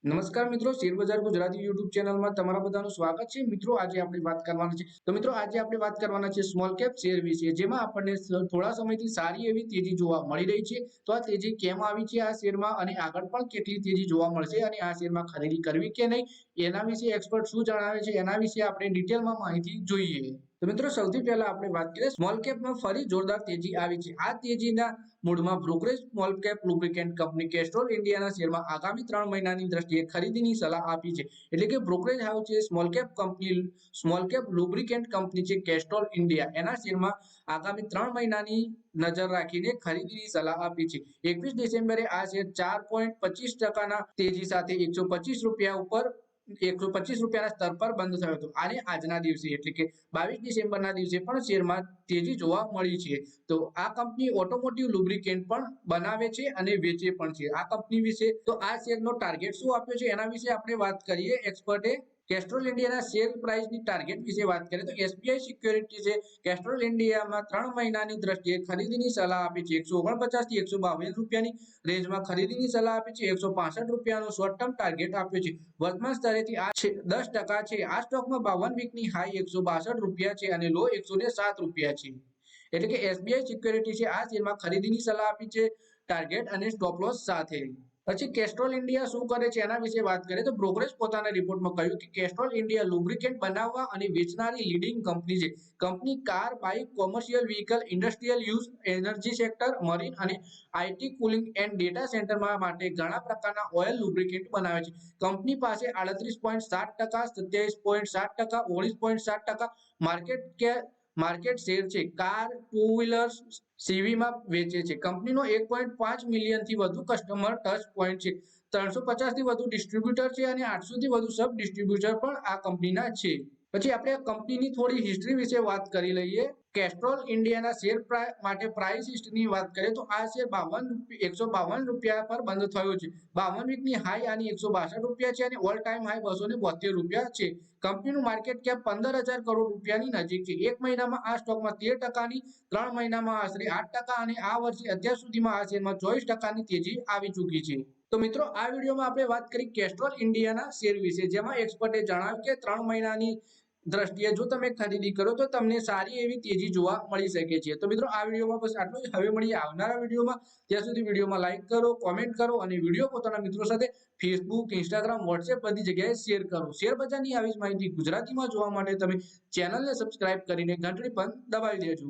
નમસ્કાર મિત્રો, શેરબજાર ગુજરાતી યુટ્યુબ ચેનલમાં તમારા બધાનું સ્વાગત છે। મિત્રો આજે આપણે વાત કરવાના છે આજે આપણે વાત કરવાના છે સ્મોલ કેપ શેર વિશે, જેમાં આપણને થોડા સમયથી સારી એવી તેજી જોવા મળી રહી છે। તો આ તેજી કેમ આવી છે આ શેરમાં અને આગળ પણ કેટલી તેજી જોવા મળશે અને આ શેરમાં ખરીદી કરવી કે નહીં એના વિશે એક્સપર્ટ શું જણાવે છે એના વિશે આપણે ડિટેલમાં માહિતી જોઈએ। તો મિત્રો સૌથી પહેલા આપણે વાત કરીએ સ્મોલ કેપમાં ફરી જોરદાર તેજી આવી છે। આ તેજીના મૂળમાં brokerage small cap lubricant company Castrol ઇન્ડિયાના શેરમાં આગામી 3 મહિનાની દ્રષ્ટિએ ખરીદીની સલાહ આપી છે। એટલે કે બ્રોકરેજ હાઉસ છે સ્મોલ કેપ લુબ્રિકેન્ટ કંપની છે કેસ્ટ્રોલ ઇન્ડિયા, એના શેરમાં આગામી 3 મહિનાની નજર રાખીને ખરીદીની સલાહ આપી છે। 21 ડિસેમ્બરે આ શેર 4.25% તેજી સાથે 125 રૂપિયા ઉપર 125 રૂપિયાના સ્તર પર બંધ થયો હતો અને આજના દિવસે એટલે કે 22 ડિસેમ્બરના દિવસે પણ શેરમાં તેજી જોવા મળી છે। તો આ કંપની ઓટોમોટિવ લુબ્રિકેન્ટ પણ બનાવે છે અને વેચે પણ છે। આ કંપની વિશે તો આ શેરનો ટાર્ગેટ શું આપ્યો છે એના વિશે આપણે વાત કરીએ। એક્સપર્ટે કેસ્ટ્રોલ ઇન્ડિયાના શેર પ્રાઇસની ટાર્ગેટ વિશે વાત કરીએ તો એસબીઆઈ સિક્યોરિટીઝે કેસ્ટ્રોલ ઇન્ડિયામાં 3 મહિનાની દ્રષ્ટિએ ખરીદીની સલાહ આપી છે। 149 થી 152 રૂપિયાની રેન્જમાં ખરીદીની સલાહ આપી છે। 165 રૂપિયાનો શોર્ટ ટર્મ ટાર્ગેટ આપ્યો છે। વર્તમાન સ્તરેથી આ 10% છે। આ સ્ટોકમાં 52 વીકની હાઈ 162 રૂપિયા છે અને લો 107 રૂપિયા છે। એટલે કે એસબીઆઈ સિક્યોરિટીઝે આ શેરમાં ખરીદીની સલાહ આપી છે ટાર્ગેટ અને સ્ટોપ લોસ સાથે। પછી કેસ્ટ્રોલ ઇન્ડિયા શું કરે છે એના વિશે વાત કરીએ તો બ્રોકરેજ પોતાના રિપોર્ટમાં કહ્યું કે કેસ્ટ્રોલ ઇન્ડિયા લુબ્રિકેન્ટ બનાવવા અને વેચનારી લીડિંગ કંપની છે। Company car, bike, commercial vehicle, industrial use, energy sector, marine અને આઈટી, કુલિંગ એન્ડ ડેટા સેન્ટરમાં માટે ઘણા પ્રકારના ઓઇલ લુબ્રિકેન્ટ બનાવે છે। કંપની પાસે 38.7%, 27.7%, 19.7% માર્કેટ શેર છે। કાર, ટુ વ્હીલર્સ, સીવીમાં વેચે છે। કંપનીનો 1.5 મિલિયનથી વધુ કસ્ટમર ટચ પોઈન્ટ છે। 350 થી વધુ ડિસ્ટ્રીબ્યુટર છે અને 800 થી વધુ સબ ડિસ્ટ્રીબ્યુટર પણ આ કંપનીના છે। પછી આપણે આ કંપનીની થોડી હિસ્ટ્રી વિશે વાત કરી લઈએ। કેસ્ટ્રોલ ઇન્ડિયાના શેર માટે પ્રાઇસ હિસ્ટ્રીની વાત કરીએ તો આ શેર 152 રૂપિયા પર બંધ થયો છે। 52 વીકની હાઈ આની 162 રૂપિયા છે અને ઓલ ટાઈમ હાઈ 272 રૂપિયા છે। કંપનીનું માર્કેટ કેપ 15,000 કરોડ રૂપિયાની નજીક છે। એક મહિનામાં આ સ્ટોકમાં 13%ની, 3 મહિનામાં આશરે 8% અને આ વર્ષે અત્યાર સુધીમાં આ શેરમાં 24%ની તેજી આવી ચૂકી છે। તો મિત્રો આ વિડીયોમાં આપણે વાત કરી કેસ્ટ્રોલ ઇન્ડિયાના શેર વિશે, જેમાં એક્સપર્ટે જણાવ્યું કે 3 મહિનાની દ્રષ્ટિએ જો તમે ખરીદી કરો તો તમને સારી એવી તેજી જોવા મળી શકે છે। તો મિત્રો આ વિડીયોમાં બસ આટલું જ। હવે મળીએ આવનારા વિડીયોમાં। ત્યાં સુધી વિડીયોમાં લાઈક કરો, કોમેન્ટ કરો અને વિડીયો પોતાના મિત્રો સાથે ફેસબુક, ઇન્સ્ટાગ્રામ, વોટ્સએપ બધી જગ્યાએ શેર કરો। શેર બજારની આવી જ માહિતી ગુજરાતીમાં જોવા માટે તમે ચેનલને સબસ્ક્રાઇબ કરીને ઘંટડી પણ દબાવી દેજો।